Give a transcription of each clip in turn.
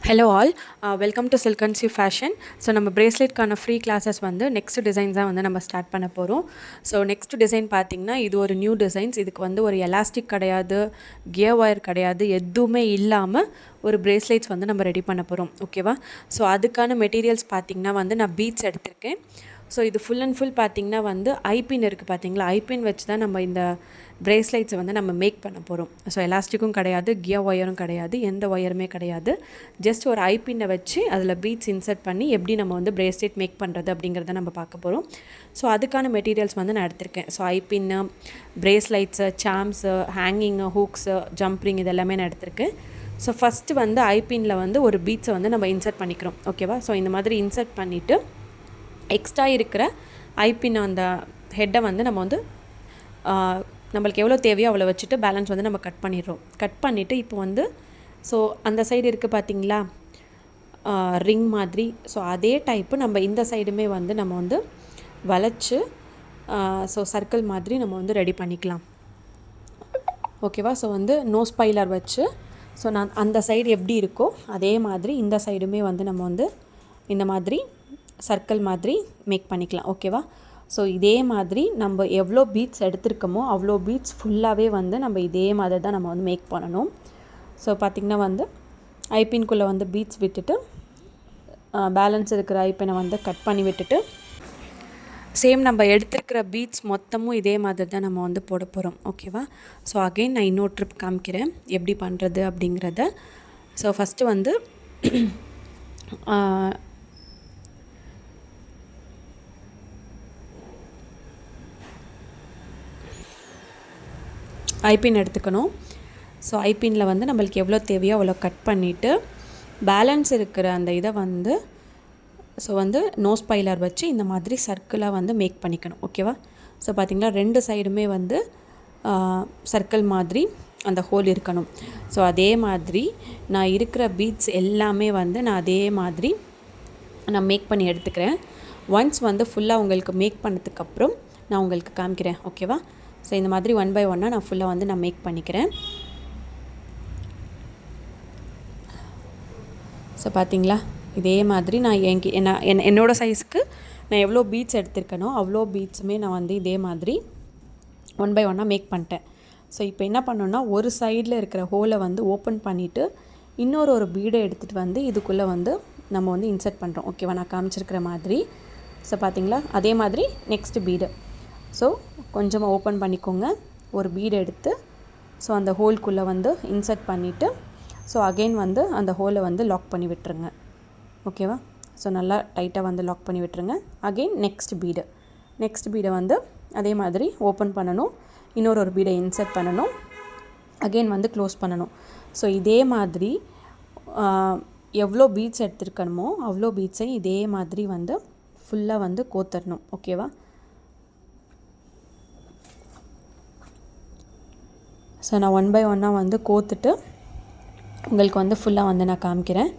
Hello all, welcome to silk and C fashion. So நம்ம பிரேஸ்லெட்கான free classes வந்து next designs தான் வந்து நம்ம ஸ்டார்ட் பண்ண போகிறோம். ஸோ நெக்ஸ்ட் டிசைன் பார்த்திங்கன்னா இது ஒரு நியூ டிசைன்ஸ். இதுக்கு வந்து ஒரு எலாஸ்டிக் கிடையாது, கியர் ஒயர் கிடையாது, எதுவுமே இல்லாமல் ஒரு பிரேஸ்லெட்ஸ் வந்து நம்ம ரெடி பண்ண போகிறோம். ஓகேவா? ஸோ அதுக்கான மெட்டீரியல்ஸ் பார்த்திங்கன்னா வந்து நான் பீட்ஸ் எடுத்திருக்கேன். ஸோ இது ஃபுல் அண்ட் ஃபுல் பார்த்திங்கன்னா வந்து ஐபின் இருக்குது பார்த்திங்களா, ஐபின் வச்சு தான் நம்ம இந்த பிரேஸ்லெட்ஸை வந்து நம்ம மேக் பண்ண போகிறோம். ஸோ எலாஸ்டிக்கும் கிடையாது, கியர் ஒயரும் கிடையாது, எந்த ஒயருமே கிடையாது. ஜஸ்ட் ஒரு ஐபின்னை வச்சு அதில் பீட்ஸ் இன்சர்ட் பண்ணி எப்படி நம்ம வந்து பிரேஸ்லெட் மேக் பண்ணுறது அப்படிங்கிறத நம்ம பார்க்க போகிறோம். ஸோ அதுக்கான மெட்டீரியல்ஸ் வந்து நான் எடுத்திருக்கேன். ஸோ ஐபின்னு, bracelets, charms, hanging, hooks, jump ring இது எல்லாமே நான் எடுத்திருக்கேன். ஸோ ஃபஸ்ட்டு வந்து ஐபின்னில் வந்து ஒரு பீட்ஸை வந்து நம்ம இன்சர்ட் பண்ணிக்கிறோம். ஓகேவா? ஸோ இந்த மாதிரி இன்சர்ட் பண்ணிவிட்டு எக்ஸ்ட்ரா இருக்கிற ஐபின் அந்த ஹெட்டை வந்து நம்ம வந்து நம்மளுக்கு எவ்வளோ தேவையோ அவ்வளோ வச்சுட்டு பேலன்ஸ் வந்து நம்ம கட் பண்ணிடுறோம். கட் பண்ணிவிட்டு இப்போ வந்து ஸோ அந்த சைடு இருக்குது பார்த்திங்களா ரிங் மாதிரி. ஸோ அதே டைப்பு நம்ம இந்த சைடுமே வந்து நம்ம வந்து வளைச்சி ஸோ சர்க்கிள் மாதிரி நம்ம வந்து ரெடி பண்ணிக்கலாம். ஓகேவா? ஸோ வந்து நோஸ் பைலர் வச்சு ஸோ நான் அந்த சைடு எப்படி இருக்கோ அதே மாதிரி இந்த சைடுமே வந்து நம்ம வந்து இந்த மாதிரி சர்க்கிள் மாதிரி மேக் பண்ணிக்கலாம். ஓகேவா? ஸோ இதே மாதிரி நம்ம எவ்வளோ பீட்ஸ் எடுத்திருக்கோமோ அவ்வளோ பீட்ஸ் ஃபுல்லாகவே வந்து நம்ம இதே மாதிரி தான் நம்ம வந்து மேக் பண்ணணும். ஸோ பார்த்திங்கன்னா வந்து ஐபின்குள்ளே வந்து பீட்ஸ் விட்டுட்டு பேலன்ஸ் இருக்கிற ஐபினை வந்து கட் பண்ணி விட்டுட்டு சேம் நம்ம எடுத்துருக்கிற பீட்ஸ் மொத்தமும் இதே மாதிரி தான் நம்ம வந்து போட போகிறோம். ஓகேவா? ஸோ அகெயின் நான் இன்னொரு ட்ரிப் காமிக்கிறேன் எப்படி பண்ணுறது அப்படிங்கிறத. ஸோ ஃபஸ்ட்டு வந்து ஐபின் எடுத்துக்கணும். ஸோ ஐபின்னில் வந்து நம்மளுக்கு எவ்வளோ தேவையோ அவ்வளோ கட் பண்ணிவிட்டு பேலன்ஸ் இருக்கிற அந்த இதை வந்து ஸோ வந்து நோஸ் பைலர் வச்சு இந்த மாதிரி சர்க்கிளாக வந்து மேக் பண்ணிக்கணும். ஓகேவா? ஸோ பார்த்திங்களா ரெண்டு சைடுமே வந்து சர்க்கிள் மாதிரி அந்த ஹோல் இருக்கணும். ஸோ அதே மாதிரி நான் இருக்கிற பீட்ஸ் எல்லாமே வந்து நான் அதே மாதிரி நான் மேக் பண்ணி எடுத்துக்கிறேன். ஒன்ஸ் வந்து ஃபுல்லாக உங்களுக்கு மேக் பண்ணதுக்கப்புறம் நான் உங்களுக்கு காமிக்கிறேன். ஓகேவா? ஸோ இந்த மாதிரி ஒன் பை ஒன்னாக நான் ஃபுல்லாக வந்து நான் மேக் பண்ணிக்கிறேன். ஸோ பார்த்திங்களா இதே மாதிரி நான் என்னோடய சைஸுக்கு நான் எவ்வளோ பீட்ஸ் எடுத்திருக்கேனோ அவ்வளோ பீட்ஸுமே நான் வந்து இதே மாதிரி ஒன் பை ஒன்னாக மேக் பண்ணிட்டேன். ஸோ இப்போ என்ன பண்ணோன்னா ஒரு சைடில் இருக்கிற ஹோலை வந்து ஓப்பன் பண்ணிவிட்டு இன்னொரு பீடை எடுத்துகிட்டு வந்து இதுக்குள்ளே வந்து நம்ம வந்து இன்சர்ட் பண்ணுறோம். ஓகேவா? நான் காமிச்சிருக்கிற மாதிரி. ஸோ பார்த்திங்களா அதே மாதிரி நெக்ஸ்ட் பீடு. ஸோ கொஞ்சமாக ஓப்பன் பண்ணிக்கோங்க, ஒரு பீடு எடுத்து ஸோ அந்த ஹோல்குள்ளே வந்து இன்சர்ட் பண்ணிவிட்டு ஸோ அகெயின் வந்து அந்த ஹோலை வந்து லாக் பண்ணி விட்டுருங்க. ஓகேவா? ஸோ நல்லா டைட்டாக வந்து லாக் பண்ணி விட்டுருங்க. அகெயின் நெக்ஸ்ட் பீடை வந்து அதே மாதிரி ஓப்பன் பண்ணணும், இன்னொரு பீடை இன்சர்ட் பண்ணணும், அகெயின் வந்து க்ளோஸ் பண்ணணும். ஸோ இதே மாதிரி எவ்வளோ பீட்ஸ் எடுத்துருக்கணுமோ அவ்வளோ பீட்ஸையும் இதே மாதிரி வந்து ஃபுல்லாக வந்து கோத்தரணும். ஓகேவா? ஸோ நான் ஒன் பை ஒன்னாக வந்து கோத்துட்டு உங்களுக்கு வந்து ஃபுல்லாக வந்து நான் காமிக்கிறேன்.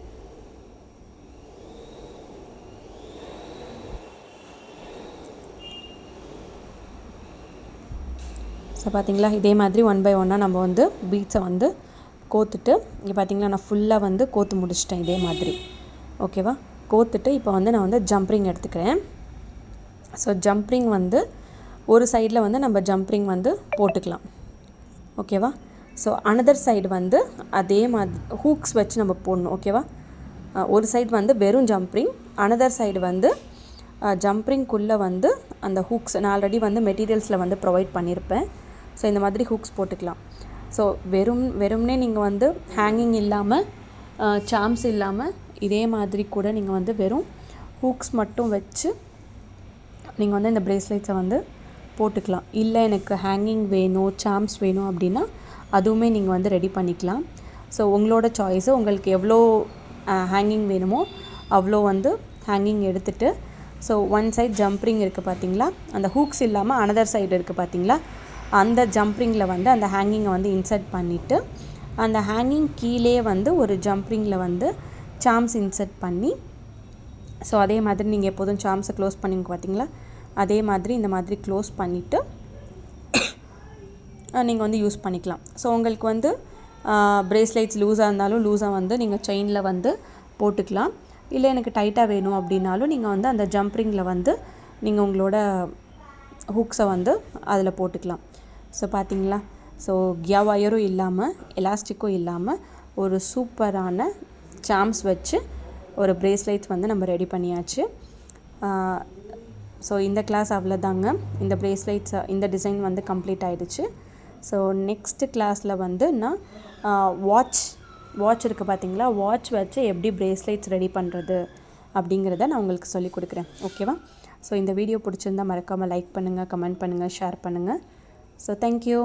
ஸோ பார்த்திங்களா இதே மாதிரி ஒன் பை ஒன்னாக நம்ம வந்து பீட்ஸை வந்து கோத்துட்டு இங்கே பார்த்திங்களா நான் ஃபுல்லாக வந்து கோத்து முடிச்சிட்டேன் இதே மாதிரி. ஓகேவா? கோத்துட்டு இப்போ வந்து நான் வந்து ஜம்ப்ரிங் எடுத்துக்கிறேன். ஸோ ஜம்ப்ரிங் வந்து ஒரு சைடில் வந்து நம்ம ஜம்ப்ரிங் வந்து போட்டுக்கலாம். ஓகேவா? ஸோ அனதர் சைடு வந்து அதே மாதிரி ஹூக்ஸ் வச்சு நம்ம போடணும். ஓகேவா? ஒரு சைடு வந்து வெறும் ஜம்ப்ரிங், அனதர் சைடு வந்து ஜம்ப்ரிங்குள்ளே வந்து அந்த ஹூக்ஸ் நான் ஆல்ரெடி வந்து மெட்டீரியல்ஸில் வந்து ப்ரொவைட் பண்ணியிருப்பேன். ஸோ இந்த மாதிரி ஹூக்ஸ் போட்டுக்கலாம். ஸோ வெறும்னே நீங்கள் வந்து ஹேங்கிங் இல்லாமல் சாம்ஸ் இல்லாமல் இதே மாதிரி கூட நீங்கள் வந்து வெறும் ஹூக்ஸ் மட்டும் வச்சு நீங்கள் வந்து இந்த பிரேஸ்லெட்ஸை வந்து போட்டுக்கலாம். இல்லை எனக்கு ஹேங்கிங் வேணும், சாம்ஸ் வேணும் அப்படின்னா அதுவுமே நீங்கள் வந்து ரெடி பண்ணிக்கலாம். ஸோ உங்களோட சாய்ஸு, உங்களுக்கு எவ்வளோ ஹேங்கிங் வேணுமோ அவ்வளோ வந்து ஹேங்கிங் எடுத்துகிட்டு ஸோ ஒன் சைட் ஜம்ப்ரிங் இருக்குது பார்த்திங்களா, அந்த ஹூக்ஸ் இல்லாமல் அனதர் சைடு இருக்குது பார்த்திங்களா, அந்த ஜம்ப்ரிங்கில் வந்து அந்த ஹேங்கிங்கை வந்து இன்சர்ட் பண்ணிவிட்டு அந்த ஹேங்கிங் கீழே வந்து ஒரு ஜம்ப்ரிங்கில் வந்து சாம்ஸ் இன்சர்ட் பண்ணி ஸோ அதே மாதிரி நீங்கள் எப்போதும் சாம்ஸை க்ளோஸ் பண்ணிங்க பார்த்திங்களா, அதே மாதிரி இந்த மாதிரி க்ளோஸ் பண்ணிவிட்டு நீங்கள் வந்து யூஸ் பண்ணிக்கலாம். ஸோ உங்களுக்கு வந்து பிரேஸ்லெட்ஸ் லூஸாக இருந்தாலும் லூஸாக வந்து நீங்கள் செயினில் வந்து போட்டுக்கலாம். இல்லை எனக்கு டைட்டாக வேணும் அப்படின்னாலும் நீங்கள் வந்து அந்த ஜம்ப்ரிங்கில் வந்து நீங்கள் உங்களோட ஹூக்ஸை வந்து அதில் போட்டுக்கலாம். ஸோ பார்த்தீங்களா, ஸோ கியா வயரும் இல்லாமல் எலாஸ்டிக்கும் இல்லாமல் ஒரு சூப்பரான சாம்ஸ் வச்சு ஒரு பிரேஸ்லெட்ஸ் வந்து நம்ம ரெடி பண்ணியாச்சு. ஸோ இந்த கிளாஸ் அவ்வளோதாங்க. இந்த பிரேஸ்லெட்ஸ் இந்த டிசைன் வந்து கம்ப்ளீட் ஆகிடுச்சு. ஸோ நெக்ஸ்ட்டு கிளாஸில் வந்து நான் வாட்ச் இருக்குது பார்த்தீங்களா, வாட்ச் வச்சு எப்படி பிரேஸ்லெட்ஸ் ரெடி பண்ணுறது அப்படிங்கிறத நான் உங்களுக்கு சொல்லிக் கொடுக்குறேன். ஓகேவா? ஸோ இந்த வீடியோ பிடிச்சிருந்தால் மறக்காமல் லைக் பண்ணுங்கள், கமெண்ட் பண்ணுங்கள், ஷேர் பண்ணுங்கள். So thank you.